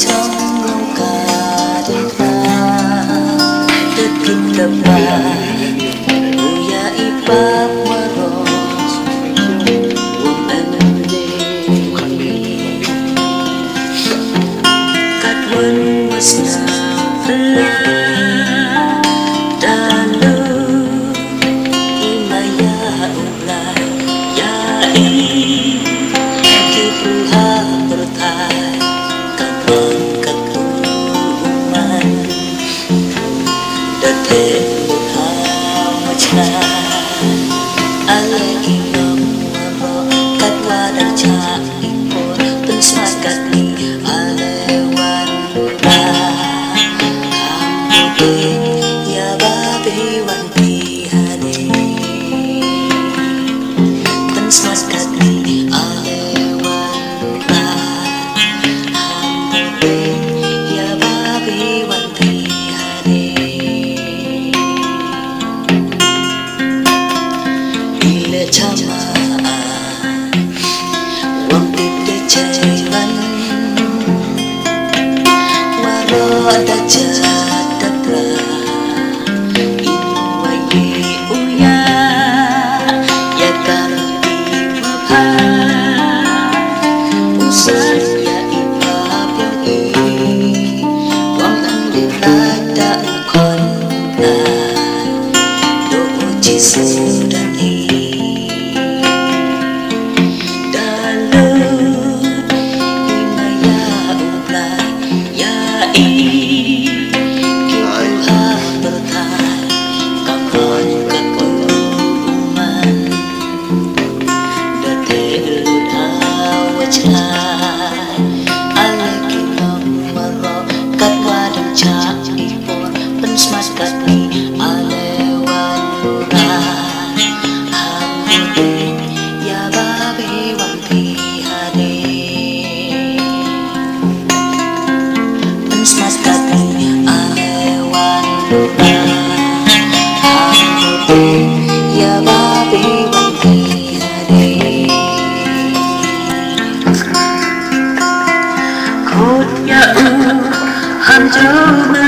trong lòng cả đời ta tất kinh đập bà ya ipa maros wong ande kat wan wasna pala dalu imaya ulai ya i kipuha bertai kapan keturunan date hawajna alagi nomoro katwa dan cha ipor pensmas katni alewan lura hamute ya babe wanti hade pensmas katni alewan lura hamute ya babe wanti hade ile chama wang tip cairan waro ada jadabra inwaye uya ya kalbi mabha usan ya ibab yang wang andi lada kon na do uji sudani ya babe wanti hade khut ya u ham jo